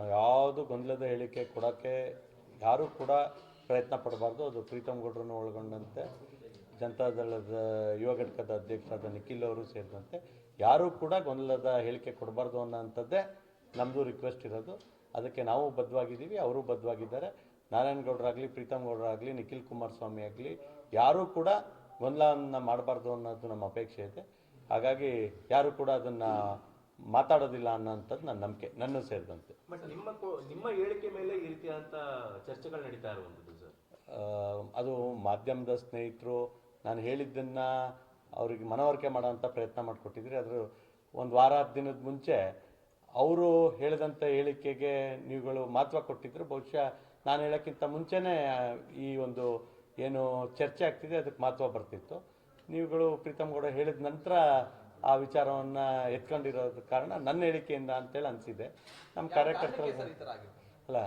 ನಾವು ಯಾವುದು ಗೊಂದಲದ ಹೇಳಿಕೆ ಕೊಡೋಕ್ಕೆ ಯಾರೂ ಕೂಡ ಪ್ರಯತ್ನ ಪಡಬಾರ್ದು. ಅದು ಪ್ರೀತಮ್ ಗೌಡ್ರನ್ನು ಒಳಗೊಂಡಂತೆ ಜನತಾದಳದ ಯುವ ಘಟಕದ ಅಧ್ಯಕ್ಷರಾದ ನಿಖಿಲ್ ಅವರು ಸೇರಿದಂತೆ ಯಾರೂ ಕೂಡ ಗೊಂದಲದ ಹೇಳಿಕೆ ಕೊಡಬಾರ್ದು ಅನ್ನೋಂಥದ್ದೇ ನಮ್ಮದು ರಿಕ್ವೆಸ್ಟ್ ಇರೋದು. ಅದಕ್ಕೆ ನಾವು ಬದ್ಧವಾಗಿದ್ದೀವಿ, ಅವರು ಬದ್ಧವಾಗಿದ್ದಾರೆ. ನಾರಾಯಣಗೌಡರಾಗಲಿ, ಪ್ರೀತಮ್ ಗೌಡರಾಗಲಿ, ನಿಖಿಲ್ ಕುಮಾರಸ್ವಾಮಿ ಆಗಲಿ ಯಾರೂ ಕೂಡ ಗೊಂದಲವನ್ನು ಮಾಡಬಾರ್ದು ಅನ್ನೋದು ನಮ್ಮ ಅಪೇಕ್ಷೆ ಇದೆ. ಹಾಗಾಗಿ ಯಾರೂ ಕೂಡ ಅದನ್ನು ಮಾತಾಡೋದಿಲ್ಲ ಅನ್ನೋಂಥದ್ದು ನನ್ನ ನಂಬಿಕೆ, ನನ್ನ ಸೇರಿದಂತೆ. ಬಟ್ ನಿಮ್ಮ ಹೇಳಿಕೆ ಮೇಲೆ ಈ ರೀತಿಯಾದಂಥ ಚರ್ಚೆಗಳು ನಡೀತಾ ಇರುವಂಥದ್ದು ಸರ್? ಅದು ಮಾಧ್ಯಮದ ಸ್ನೇಹಿತರು ನಾನು ಹೇಳಿದ್ದನ್ನು ಅವ್ರಿಗೆ ಮನವರಿಕೆ ಮಾಡೋಂಥ ಪ್ರಯತ್ನ ಮಾಡಿಕೊಟ್ಟಿದ್ರಿ. ಅದ್ರ ಒಂದು ವಾರ 10 ದಿನದ ಮುಂಚೆ ಅವರು ಹೇಳಿದಂಥ ಹೇಳಿಕೆಗೆ ನೀವುಗಳು ಮಹತ್ವ ಕೊಟ್ಟಿದ್ರು. ಬಹುಶಃ ನಾನು ಹೇಳೋಕ್ಕಿಂತ ಮುಂಚೆನೇ ಈ ಒಂದು ಏನು ಚರ್ಚೆ ಆಗ್ತಿದೆ ಅದಕ್ಕೆ ಮಹತ್ವ ಬರ್ತಿತ್ತು. ನೀವುಗಳು ಪ್ರೀತಮ್ ಗೌಡ ಹೇಳಿದ ನಂತರ ಆ ವಿಚಾರವನ್ನು ಎತ್ಕೊಂಡಿರೋದ ಕಾರಣ ನನ್ನ ಹೇಳಿಕೆಯಿಂದ ಅಂತೇಳಿ ಅನಿಸಿದೆ. ನಮ್ಮ ಕಾರ್ಯಕರ್ತರು ಅಲ್ಲ,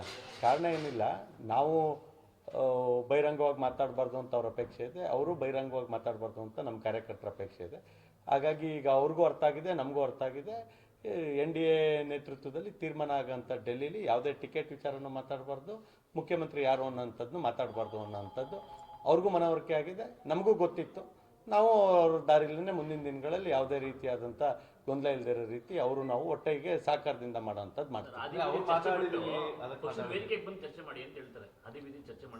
ಕಾರಣ ಏನಿಲ್ಲ, ನಾವು ಬಹಿರಂಗವಾಗಿ ಮಾತಾಡಬಾರ್ದು ಅಂತ ಅವ್ರ ಅಪೇಕ್ಷೆ ಇದೆ, ಅವರು ಬಹಿರಂಗವಾಗಿ ಮಾತಾಡಬಾರ್ದು ಅಂತ ನಮ್ಮ ಕಾರ್ಯಕರ್ತರ ಅಪೇಕ್ಷೆ ಇದೆ. ಹಾಗಾಗಿ ಈಗ ಅವ್ರಿಗೂ ಅರ್ಥ ಆಗಿದೆ, ನಮಗೂ ಅರ್ಥ ಆಗಿದೆ. NDA ನೇತೃತ್ವದಲ್ಲಿ ತೀರ್ಮಾನ ಆಗೋಂಥ ಡೆಲ್ಲಿಲಿ ಯಾವುದೇ ಟಿಕೆಟ್ ವಿಚಾರನೂ ಮಾತಾಡಬಾರ್ದು, ಮುಖ್ಯಮಂತ್ರಿ ಯಾರು ಅನ್ನೋಂಥದ್ದು ಮಾತಾಡಬಾರ್ದು ಅನ್ನೋಂಥದ್ದು ಅವ್ರಿಗೂ ಮನವರಿಕೆ ಆಗಿದೆ, ನಮಗೂ ಗೊತ್ತಿತ್ತು. ನಾವು ಅವ್ರ ದಾರಿಲೇ ಮುಂದಿನ ದಿನಗಳಲ್ಲಿ ಯಾವುದೇ ರೀತಿಯಾದಂಥ ಗೊಂದಲ ಇಲ್ಲದಿರೋ ರೀತಿ ಅವರು ನಾವು ಒಟ್ಟಿಗೆ ಸಹಕಾರದಿಂದ ಮಾಡೋಂಥದ್ದು ಮಾಡ್ತೀವಿ.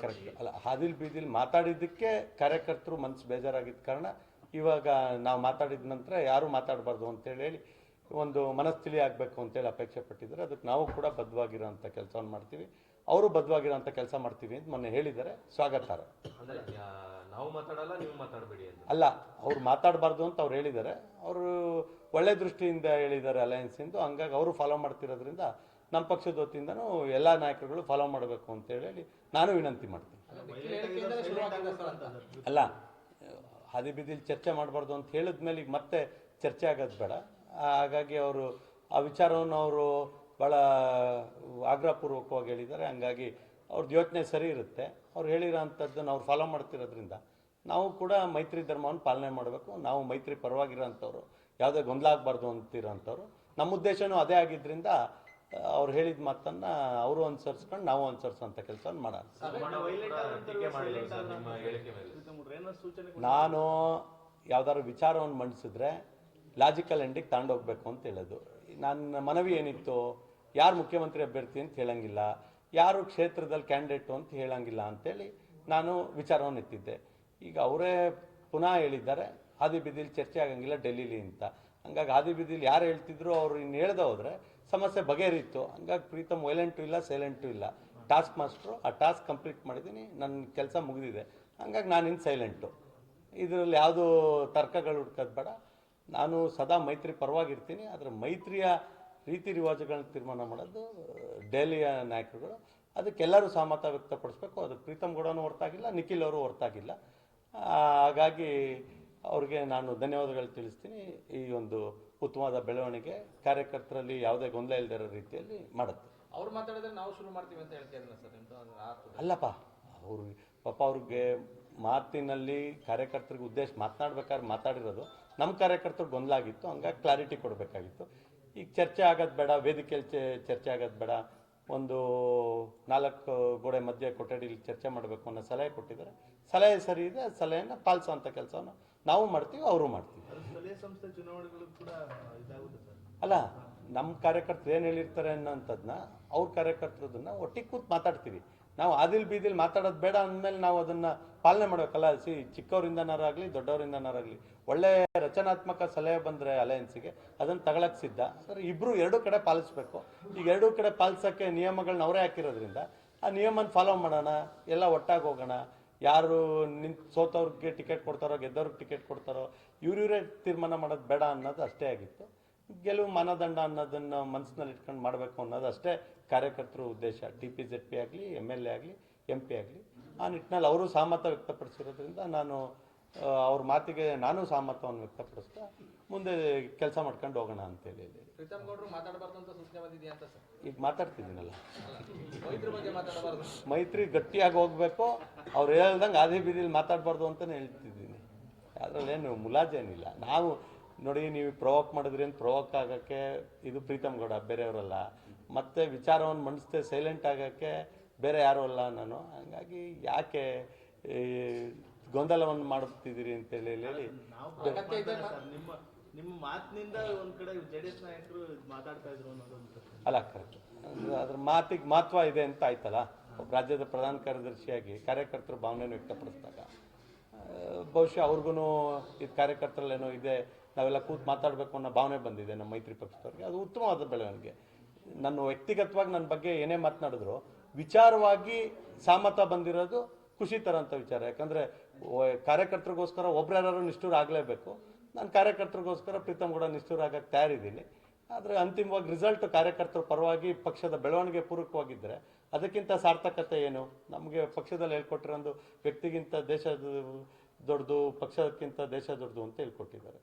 ಕರೆಕ್ಟ್ ಅಲ್ಲ, ಹಾದಿಲ್ ಬೀದಿಲ್ ಮಾತಾಡಿದ್ದಕ್ಕೆ ಕಾರ್ಯಕರ್ತರು ಮನಸ್ಸು ಬೇಜಾರಾಗಿದ್ದ ಕಾರಣ ಇವಾಗ ನಾವು ಮಾತಾಡಿದ ನಂತರ ಯಾರೂ ಮಾತಾಡಬಾರ್ದು ಅಂತೇಳಿ ಒಂದು ಮನಸ್ಥಿತಿ ಆಗಬೇಕು ಅಂತೇಳಿ ಅಪೇಕ್ಷೆ ಪಟ್ಟಿದ್ದಾರೆ. ಅದಕ್ಕೆ ನಾವು ಕೂಡ ಬದ್ಧವಾಗಿರೋಂಥ ಕೆಲಸವನ್ನು ಮಾಡ್ತೀವಿ, ಅವರು ಬದ್ಧವಾಗಿರೋಂಥ ಕೆಲಸ ಮಾಡ್ತೀವಿ ಅಂತ ಮೊನ್ನೆ ಹೇಳಿದ್ದಾರೆ. ಸ್ವಾಗತಾರ್ಹ. ನಾವು ಮಾತಾಡಲ್ಲ, ನೀವು ಮಾತಾಡಬೇಡಿ ಅಂತ ಅಲ್ಲ, ಅವ್ರು ಮಾತಾಡಬಾರ್ದು ಅಂತ ಅವ್ರು ಹೇಳಿದ್ದಾರೆ. ಅವರು ಒಳ್ಳೆ ದೃಷ್ಟಿಯಿಂದ ಹೇಳಿದ್ದಾರೆ ಅಲಯನ್ಸಿಂದು. ಹಂಗಾಗಿ ಅವರು ಫಾಲೋ ಮಾಡ್ತಿರೋದ್ರಿಂದ ನಮ್ಮ ಪಕ್ಷದ ವತಿಯಿಂದನೂ ಎಲ್ಲ ನಾಯಕರುಗಳು ಫಾಲೋ ಮಾಡಬೇಕು ಅಂತೇಳಿ ನಾನು ವಿನಂತಿ ಮಾಡ್ತೀನಿ. ಅಲ್ಲ, ಹಾದಿ ಬೀದಿಲಿ ಚರ್ಚೆ ಮಾಡಬಾರ್ದು ಅಂತ ಹೇಳಿದ್ಮೇಲೆ ಈಗ ಮತ್ತೆ ಚರ್ಚೆ ಆಗೋದು ಬೇಡ. ಹಾಗಾಗಿ ಅವರು ಆ ವಿಚಾರವನ್ನು ಅವರು ಭಾಳ ಆಗ್ರಹಪೂರ್ವಕವಾಗಿ ಹೇಳಿದ್ದಾರೆ. ಹಂಗಾಗಿ ಅವ್ರದ್ದು ಯೋಚನೆ ಸರಿ ಇರುತ್ತೆ. ಅವ್ರು ಹೇಳಿರೋ ಅಂಥದ್ದನ್ನು ಅವ್ರು ಫಾಲೋ ಮಾಡ್ತಿರೋದ್ರಿಂದ ನಾವು ಕೂಡ ಮೈತ್ರಿ ಧರ್ಮವನ್ನು ಪಾಲನೆ ಮಾಡಬೇಕು. ನಾವು ಮೈತ್ರಿ ಪರವಾಗಿರೋಂಥವ್ರು, ಯಾವುದೇ ಗೊಂದಲ ಆಗಬಾರ್ದು ಅಂತಿರೋಂಥವ್ರು. ನಮ್ಮ ಉದ್ದೇಶನೂ ಅದೇ ಆಗಿದ್ದರಿಂದ ಅವ್ರು ಹೇಳಿದ ಮಾತನ್ನು ಅವರು ಅನುಸರಿಸ್ಕೊಂಡು ನಾವು ಅನುಸರಿಸೋಂಥ ಕೆಲಸವನ್ನು ಮಾಡೋಣ. ನಾನು ಯಾವ್ದಾದ್ರು ವಿಚಾರವನ್ನು ಮಂಡಿಸಿದ್ರೆ ಲಾಜಿಕಲ್ ಎಂಡಿಗೆ ತಗೊಂಡೋಗ್ಬೇಕು ಅಂತ ಹೇಳೋದು. ನನ್ನ ಮನವಿ ಏನಿತ್ತು, ಯಾರು ಮುಖ್ಯಮಂತ್ರಿ ಅಭ್ಯರ್ಥಿ ಅಂತ ಹೇಳಂಗಿಲ್ಲ, ಯಾರು ಕ್ಷೇತ್ರದಲ್ಲಿ ಕ್ಯಾಂಡಿಡೇಟು ಅಂತ ಹೇಳಂಗಿಲ್ಲ ಅಂತೇಳಿ ನಾನು ವಿಚಾರವನ್ನು ಎತ್ತಿದ್ದೆ. ಈಗ ಅವರೇ ಪುನಃ ಹೇಳಿದ್ದಾರೆ ಹಾದಿ ಬೀದಿಲಿ ಚರ್ಚೆ ಆಗಂಗಿಲ್ಲ ಡೆಲ್ಲಿಲಿ ಅಂತ. ಹಂಗಾಗಿ ಹಾದಿ ಬೀದಿಲಿ ಯಾರು ಹೇಳ್ತಿದ್ರು ಅವರು ಇನ್ನು ಹೇಳ್ದೆ ಹೋದರೆ ಸಮಸ್ಯೆ ಬಗೆಹರಿತ್ತು. ಹಂಗಾಗಿ ಪ್ರೀತಮ್ ವೈಲೆಂಟು ಇಲ್ಲ, ಸೈಲೆಂಟು ಇಲ್ಲ, ಟಾಸ್ಕ್ ಮಾಸ್ಟ್ರು. ಆ ಟಾಸ್ಕ್ ಕಂಪ್ಲೀಟ್ ಮಾಡಿದ್ದೀನಿ, ನನ್ನ ಕೆಲಸ ಮುಗಿದಿದೆ. ಹಂಗಾಗಿ ನಾನಿನ್ನು ಸೈಲೆಂಟು. ಇದರಲ್ಲಿ ಯಾವುದು ತರ್ಕಗಳು ಹುಡ್ಕೋದು ಬೇಡ. ನಾನು ಸದಾ ಮೈತ್ರಿ ಪರವಾಗಿರ್ತೀನಿ. ಆದರೆ ಮೈತ್ರಿಯ ರೀತಿ ರಿವಾಜುಗಳನ್ನ ತೀರ್ಮಾನ ಮಾಡೋದು ದೆಹಲಿಯ ನಾಯಕರುಗಳು. ಅದಕ್ಕೆಲ್ಲರೂ ಸಹಮತ ವ್ಯಕ್ತಪಡಿಸ್ಬೇಕು. ಅದಕ್ಕೆ ಪ್ರೀತಮ್ ಗೌಡನೂ ಹೊರತಾಗಿಲ್ಲ, ನಿಖಿಲ್ ಅವರು ಹೊರತಾಗಿಲ್ಲ. ಹಾಗಾಗಿ ಅವ್ರಿಗೆ ನಾನು ಧನ್ಯವಾದಗಳು ತಿಳಿಸ್ತೀನಿ. ಈ ಒಂದು ಉತ್ತಮವಾದ ಬೆಳವಣಿಗೆ ಕಾರ್ಯಕರ್ತರಲ್ಲಿ ಯಾವುದೇ ಗೊಂದಲ ಇಲ್ಲದಿರೋ ರೀತಿಯಲ್ಲಿ ಮಾಡುತ್ತೆ. ಅವ್ರು ಮಾತಾಡಿದ್ರೆ ನಾವು ಶುರು ಮಾಡ್ತೀವಿ ಅಂತ ಹೇಳ್ತಿದ್ದೀರಾ ಸರ್? ಅಲ್ಲಪ್ಪ, ಅವರು ಪಾಪ ಅವ್ರಿಗೆ ಮಾತಿನಲ್ಲಿ ಕಾರ್ಯಕರ್ತರಿಗೆ ಉದ್ದೇಶ ಮಾತನಾಡ್ಬೇಕಾದ್ರೆ ಮಾತಾಡಿರೋದು ನಮ್ಮ ಕಾರ್ಯಕರ್ತರಿಗೆ ಗೊಂದಲ ಆಗಿತ್ತು. ಹಂಗಾಗಿ ಕ್ಲಾರಿಟಿ ಕೊಡಬೇಕಾಗಿತ್ತು. ಈಗ ಚರ್ಚೆ ಆಗೋದು ಬೇಡ, ವೇದಿಕೆಯಲ್ಲಿ ಚರ್ಚೆ ಆಗೋದು ಬೇಡ, ಒಂದು 4 ಗೋಡೆ ಮಧ್ಯೆ ಕೊಠಡಿಲಿ ಚರ್ಚೆ ಮಾಡಬೇಕು ಅನ್ನೋ ಸಲಹೆ ಕೊಟ್ಟಿದ್ದಾರೆ. ಸಲಹೆ ಸರಿ ಇದೆ, ಸಲಹೆಯನ್ನು ಪಾಲಿಸೋಂಥ ಕೆಲಸವನ್ನು ನಾವು ಮಾಡ್ತೀವಿ, ಅವರು ಮಾಡ್ತೀವಿ. ಸಂಸ್ಥೆ ಚುನಾವಣೆಗಳು ಕೂಡ ಅಲ್ಲ, ನಮ್ಮ ಕಾರ್ಯಕರ್ತರು ಏನು ಹೇಳಿರ್ತಾರೆ ಅನ್ನೋಂಥದ್ದನ್ನ ಅವ್ರ ಕಾರ್ಯಕರ್ತರದನ್ನು ಒಟ್ಟಿಗೆ ಕೂತು ಮಾತಾಡ್ತೀವಿ. ನಾವು ಆದಿಲ್ ಬೀದಿಲ್ ಮಾತಾಡೋದು ಬೇಡ ಅಂದಮೇಲೆ ನಾವು ಅದನ್ನು ಪಾಲನೆ ಮಾಡಬೇಕಲ್ಲ. ಚಿಕ್ಕವರಿಂದನಾರಾಗಲಿ ದೊಡ್ಡವರಿಂದನಾರಾಗಲಿ ಒಳ್ಳೆ ರಚನಾತ್ಮಕ ಸಲಹೆ ಬಂದರೆ ಅಲಯನ್ಸಿಗೆ ಅದನ್ನು ತಗೊಳಕ್ಕೆ ಸಿದ್ಧ ಸರ್. ಇಬ್ಬರು ಎರಡೂ ಕಡೆ ಪಾಲಿಸ್ಬೇಕು. ಈಗ ಎರಡೂ ಕಡೆ ಪಾಲಿಸೋಕ್ಕೆ ನಿಯಮಗಳನ್ನ ಅವರೇ ಹಾಕಿರೋದ್ರಿಂದ ಆ ನಿಯಮನ ಫಾಲೋ ಮಾಡೋಣ, ಎಲ್ಲ ಒಟ್ಟಾಗಿ ಹೋಗೋಣ. ಯಾರು ಸೋತವ್ರಿಗೆ ಟಿಕೆಟ್ ಕೊಡ್ತಾರೋ, ಗೆದ್ದವ್ರಿಗೆ ಟಿಕೆಟ್ ಕೊಡ್ತಾರೋ, ಇವರೇ ತೀರ್ಮಾನ ಮಾಡೋದು ಬೇಡ ಅನ್ನೋದು ಅಷ್ಟೇ ಆಗಿತ್ತು. ಗೆಲುವು ಮಾನದಂಡ ಅನ್ನೋದನ್ನು ಮನಸ್ಸಿನಲ್ಲಿ ಇಟ್ಕೊಂಡು ಮಾಡಬೇಕು ಅನ್ನೋದು ಅಷ್ಟೇ ಕಾರ್ಯಕರ್ತರ ಉದ್ದೇಶ. TPZP ಆಗಲಿ, MLA ಆಗಲಿ, MP ಆಗಲಿ. ಆ ನಿಟ್ಟಿನಲ್ಲಿ ಅವರು ಸಹಮತ ವ್ಯಕ್ತಪಡಿಸಿರೋದ್ರಿಂದ ನಾನು ಅವ್ರ ಮಾತಿಗೆ ನಾನು ಸಹಮತವನ್ನು ವ್ಯಕ್ತಪಡಿಸ್ತಾ ಮುಂದೆ ಕೆಲಸ ಮಾಡ್ಕೊಂಡು ಹೋಗೋಣ ಅಂತೇಳಿ. ಪ್ರೀತಮ್ ಗೌಡರು ಮಾತಾಡಬಾರ್ದು ಅಂತ ಸೂಚನೆ ಬಂದಿದೆಯಾ ಅಂತ ಸರ್? ಈಗ ಮಾತಾಡ್ತಿದ್ದೀನಲ್ಲ, ಮೈತ್ರಿ ಬಗ್ಗೆ ಮಾತಾಡಬಾರ್ದು, ಮೈತ್ರಿ ಗಟ್ಟಿಯಾಗಿ ಹೋಗಬೇಕು. ಅವ್ರು ಹೇಳ್ದಂಗೆ ಆದಿ ಬೀದಿಲಿ ಮಾತಾಡಬಾರ್ದು ಅಂತಲೇ ಹೇಳ್ತಿದ್ದೀನಿ. ಅದರಲ್ಲೇನು ಮುಲಾಜೇನಿಲ್ಲ. ನಾವು ನೋಡಿ, ನೀವು ಪ್ರೊವೋಕ್ ಮಾಡಿದ್ರಿ ಅಂತ ಪ್ರೊವೋಕ್ ಆಗೋಕ್ಕೆ ಇದು ಪ್ರೀತಮ್ ಗೌಡ ಬೇರೆಯವರಲ್ಲ. ಮತ್ತೆ ವಿಚಾರವನ್ನು ಮಂಡಿಸ್ದೆ ಸೈಲೆಂಟ್ ಆಗೋಕ್ಕೆ ಬೇರೆ ಯಾರೂ ಅಲ್ಲ ನಾನು. ಹಂಗಾಗಿ ಯಾಕೆ ಈ ಗೊಂದಲವನ್ನು ಮಾಡುತ್ತಿದ್ದೀರಿ ಅಂತೇಳಿ ಹೇಳಿ ಅಗತ್ಯ ಇದೆ ನಿಮ್ಮ ಮಾತಿನಿಂದ ಒಂದ್ ಕಡೆ ಜೆಡಿಎಸ್ ನಾಯಕರು ಮಾತಾಡ್ತಾ ಇದ್ರು ಅನ್ನೋದೊಂದು ಪ್ರಶ್ನೆ. ಅಲ್ಲ ಕರೆಕ್ಟ್, ಅದ್ರ ಮಾತಿಗೆ ಮಹತ್ವ ಇದೆ ಅಂತ ಆಯ್ತಲ್ಲ. ಒಬ್ಬ ರಾಜ್ಯದ ಪ್ರಧಾನ ಕಾರ್ಯದರ್ಶಿಯಾಗಿ ಕಾರ್ಯಕರ್ತರ ಭಾವನೆಯನ್ನು ವ್ಯಕ್ತಪಡಿಸಿದಾಗ ಬಹುಶಃ ಅವ್ರಿಗೂ ಇದು ಕಾರ್ಯಕರ್ತರಲ್ಲೇನೋ ಇದೆ, ನಾವೆಲ್ಲ ಕೂತು ಮಾತಾಡಬೇಕು ಅನ್ನೋ ಭಾವನೆ ಬಂದಿದೆ ನಮ್ಮ ಮೈತ್ರಿ ಪಕ್ಷದವ್ರಿಗೆ. ಅದು ಉತ್ತಮವಾದ ಬೆಳವಣಿಗೆ. ನನ್ನ ವ್ಯಕ್ತಿಗತವಾಗಿ ನನ್ನ ಬಗ್ಗೆ ಏನೇ ಮಾತನಾಡಿದ್ರು ವಿಚಾರವಾಗಿ ಸಾಮತ ಬಂದಿರೋದು ಖುಷಿ ತರೋಂಥ ವಿಚಾರ. ಯಾಕಂದರೆ ಕಾರ್ಯಕರ್ತರಿಗೋಸ್ಕರ ಒಬ್ರ್ಯಾರು ನಿಷ್ಠೂರ ಆಗಲೇಬೇಕು. ನಾನು ಕಾರ್ಯಕರ್ತರಿಗೋಸ್ಕರ ಪ್ರೀತಮ್ ಗೌಡ ನಿಷ್ಠೂರ ಆಗಕ್ಕೆ ತಯಾರಿದ್ದೀನಿ. ಆದರೆ ಅಂತಿಮವಾಗಿ ರಿಸಲ್ಟ್ ಕಾರ್ಯಕರ್ತರ ಪರವಾಗಿ ಪಕ್ಷದ ಬೆಳವಣಿಗೆ ಪೂರಕವಾಗಿದ್ದರೆ ಅದಕ್ಕಿಂತ ಸಾರ್ಥಕತೆ ಏನು? ನಮಗೆ ಪಕ್ಷದಲ್ಲಿ ಹೇಳ್ಕೊಟ್ಟಿರೋದು ವ್ಯಕ್ತಿಗಿಂತ ದೇಶ ದೊಡ್ಡದು, ಪಕ್ಷಕ್ಕಿಂತ ದೇಶ ದೊಡ್ಡದು ಅಂತ ಹೇಳ್ಕೊಟ್ಟಿದ್ದಾರೆ.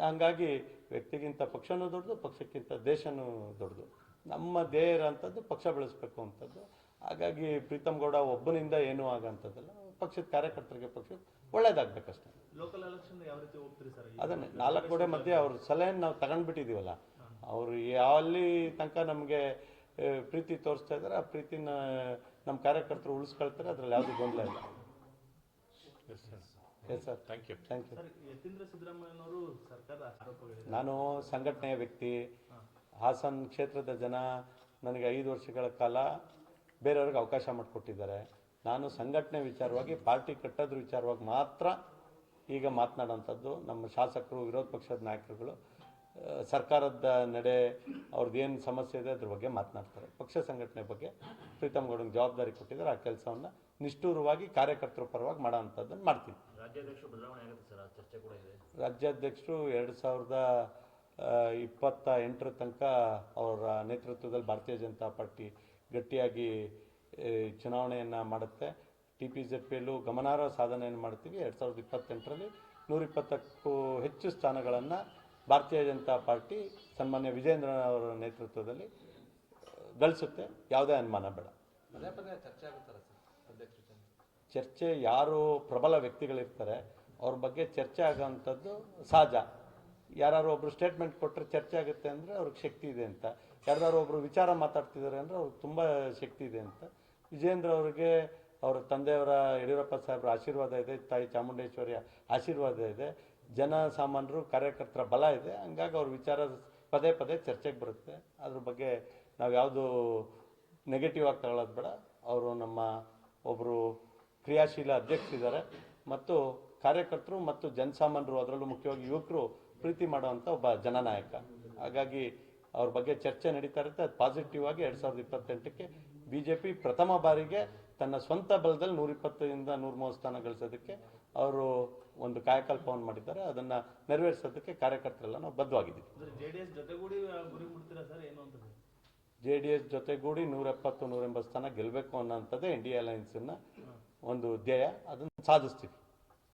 ಹಂಗಾಗಿ ವ್ಯಕ್ತಿಗಿಂತ ಪಕ್ಷನೂ ದೊಡ್ಡದು, ಪಕ್ಷಕ್ಕಿಂತ ದೇಶನೂ ದೊಡ್ಡದು. ನಮ್ಮ ಧ್ಯೇಯ ಇರೋಂಥದ್ದು ಪಕ್ಷ ಬೆಳೆಸಬೇಕು ಅಂಥದ್ದು. ಹಾಗಾಗಿ ಪ್ರೀತಮ್ ಗೌಡ ಒಬ್ಬನಿಂದ ಏನೂ ಆಗೋಂಥದ್ದಲ್ಲ. ಪಕ್ಷದ ಕಾರ್ಯಕರ್ತರಿಗೆ ಪಕ್ಷ ಒಳ್ಳೇದಾಗಬೇಕಷ್ಟೇ. ಲೋಕಲ್ ಎಲೆಕ್ಷನ್ ಯಾವ ರೀತಿ ಹೋಗ್ತೀರಿ ಸರ್? ಅದನ್ನೇ 4 ಗೋಡೆ ಮಧ್ಯೆ ಅವ್ರ ಸಲಹೆಯನ್ನು ನಾವು ತಗೊಂಡ್ಬಿಟ್ಟಿದ್ದೀವಲ್ಲ. ಅವರು ಅಲ್ಲಿ ತನಕ ನಮಗೆ ಪ್ರೀತಿ ತೋರಿಸ್ತಾ ಇದ್ದಾರೆ, ಆ ಪ್ರೀತಿನ ನಮ್ಮ ಕಾರ್ಯಕರ್ತರು ಉಳಿಸ್ಕೊಳ್ತಾರೆ. ಅದರಲ್ಲಿ ಯಾವುದೇ ಗೊಂದಲ ಇಲ್ಲ. Yes sir, thank you. Sir, Yathindra ಸಿದ್ದರಾಮಯ್ಯನವರು ಸರ್ಕಾರದ ಆರೋಪಗಳಿದೆ. ನಾನು ಸಂಘಟನೆಯ ವ್ಯಕ್ತಿ. ಹಾಸನ್ ಕ್ಷೇತ್ರದ ಜನ ನನಗೆ 5 ವರ್ಷಗಳ ಕಾಲ ಬೇರೆಯವ್ರಿಗೆ ಅವಕಾಶ ಮಾಡಿಕೊಟ್ಟಿದ್ದಾರೆ. ನಾನು ಸಂಘಟನೆ ವಿಚಾರವಾಗಿ, ಪಾರ್ಟಿ ಕಟ್ಟೋದ್ರ ವಿಚಾರವಾಗಿ ಮಾತ್ರ ಈಗ ಮಾತನಾಡೋಂಥದ್ದು. ನಮ್ಮ ಶಾಸಕರು, ವಿರೋಧ ಪಕ್ಷದ ನಾಯಕರುಗಳು ಸರ್ಕಾರದ ನಡೆ ಅವ್ರದ್ದು ಏನು ಸಮಸ್ಯೆ ಇದೆ ಅದ್ರ ಬಗ್ಗೆ ಮಾತನಾಡ್ತಾರೆ. ಪಕ್ಷ ಸಂಘಟನೆ ಬಗ್ಗೆ ಪ್ರೀತಮ್ ಗೌಡಂಗೆ ಜವಾಬ್ದಾರಿ ಕೊಟ್ಟಿದ್ದಾರೆ. ಆ ಕೆಲಸವನ್ನು ನಿಷ್ಠೂರವಾಗಿ ಕಾರ್ಯಕರ್ತರ ಪರವಾಗಿ ಮಾಡೋ ಅಂಥದ್ದನ್ನು ಮಾಡ್ತೀನಿ. ರಾಜ್ಯಾಧ್ಯಕ್ಷರು ಬದಲಾವಣೆ ಆಗುತ್ತೆ ಸರ್, ಆ ಚರ್ಚೆ ಕೂಡ ಇದೆ. ರಾಜ್ಯಾಧ್ಯಕ್ಷರು 2028 ತನಕ ಅವರ ನೇತೃತ್ವದಲ್ಲಿ ಭಾರತೀಯ ಜನತಾ ಪಾರ್ಟಿ ಗಟ್ಟಿಯಾಗಿ ಚುನಾವಣೆಯನ್ನು ಮಾಡುತ್ತೆ. TPZPಯಲ್ಲೂ ಗಮನಾರ್ಹ ಸಾಧನೆಯನ್ನು ಮಾಡ್ತೀವಿ. 2028ರಲ್ಲಿ 120ಕ್ಕೂ ಹೆಚ್ಚು ಸ್ಥಾನಗಳನ್ನು ಭಾರತೀಯ ಜನತಾ ಪಾರ್ಟಿ ಸನ್ಮಾನ್ಯ ವಿಜೇಂದ್ರ ಅವರ ನೇತೃತ್ವದಲ್ಲಿ ಗಳಿಸುತ್ತೆ. ಯಾವುದೇ ಅನುಮಾನ ಬೇಡ. ಪದೇ ಪದೇ ಚರ್ಚೆ ಆಗುತ್ತಲ್ಲ ಸರ್ ಅಧ್ಯಕ್ಷ? ಚರ್ಚೆ ಯಾರು ಪ್ರಬಲ ವ್ಯಕ್ತಿಗಳಿರ್ತಾರೆ ಅವ್ರ ಬಗ್ಗೆ ಚರ್ಚೆ ಆಗೋವಂಥದ್ದು ಸಹಜ. ಯಾರು ಒಬ್ಬರು ಸ್ಟೇಟ್ಮೆಂಟ್ ಕೊಟ್ಟರೆ ಚರ್ಚೆ ಆಗುತ್ತೆ ಅಂದರೆ ಅವ್ರಿಗೆ ಶಕ್ತಿ ಇದೆ ಅಂತ. ಯಾರ್ದಾರು ಒಬ್ಬರು ವಿಚಾರ ಮಾತಾಡ್ತಿದ್ದಾರೆ ಅಂದರೆ ಅವ್ರಿಗೆ ತುಂಬ ಶಕ್ತಿ ಇದೆ ಅಂತ. ವಿಜೇಂದ್ರ ಅವರಿಗೆ ಅವರ ತಂದೆಯವರ ಯಡಿಯೂರಪ್ಪ ಸಾಹೇಬ್ರ ಆಶೀರ್ವಾದ ಇದೆ, ತಾಯಿ ಚಾಮುಂಡೇಶ್ವರಿಯ ಆಶೀರ್ವಾದ ಇದೆ, ಜನಸಾಮಾನ್ಯರು ಕಾರ್ಯಕರ್ತರ ಬಲ ಇದೆ. ಹಂಗಾಗಿ ಅವ್ರ ವಿಚಾರ ಪದೇ ಪದೇ ಚರ್ಚೆಗೆ ಬರುತ್ತೆ. ಅದ್ರ ಬಗ್ಗೆ ನಾವು ಯಾವುದು ನೆಗೆಟಿವ್ ಆಗಿ ತಗೊಳ್ಳೋದು ಬೇಡ. ಅವರು ನಮ್ಮ ಒಬ್ಬರು ಕ್ರಿಯಾಶೀಲ ಅಧ್ಯಕ್ಷರಿದ್ದಾರೆ ಮತ್ತು ಕಾರ್ಯಕರ್ತರು ಮತ್ತು ಜನಸಾಮಾನ್ಯರು, ಅದರಲ್ಲೂ ಮುಖ್ಯವಾಗಿ ಯುವಕರು ಪ್ರೀತಿ ಮಾಡುವಂಥ ಒಬ್ಬ ಜನನಾಯಕ. ಹಾಗಾಗಿ ಅವ್ರ ಬಗ್ಗೆ ಚರ್ಚೆ ನಡೀತಾ ಇರುತ್ತೆ. ಅದು ಪಾಸಿಟಿವ್ ಆಗಿ 2028ಕ್ಕೆ BJP ಪ್ರಥಮ ಬಾರಿಗೆ ತನ್ನ ಸ್ವಂತ ಬಲದಲ್ಲಿ 120ರಿಂದ 130 ಸ್ಥಾನ ಗಳಿಸೋದಕ್ಕೆ ಅವರು ಒಂದು ಕಾಯಕಲ್ಪವನ್ನು ಮಾಡಿದ್ದಾರೆ. ಅದನ್ನು ನೆರವೇರಿಸೋದಕ್ಕೆ ಕಾರ್ಯಕರ್ತರೆಲ್ಲ ನಾವು ಬದ್ಧವಾಗಿದ್ದೀವಿ. JDS ಜೊತೆಗೂಡಿ ಗುರಿ ಮುಟ್ತೀರಾ ಸರ್, ಏನು ಅಂತ? JDS ಜೊತೆಗೂಡಿ 170-180 ಸ್ಥಾನ ಗೆಲ್ಲಬೇಕು ಅನ್ನೋಂಥದ್ದೇ NDA ಅಲಯನ್ಸಿನ ಒಂದು ಧ್ಯೇಯ. ಅದನ್ನು ಸಾಧಿಸ್ತೀವಿ.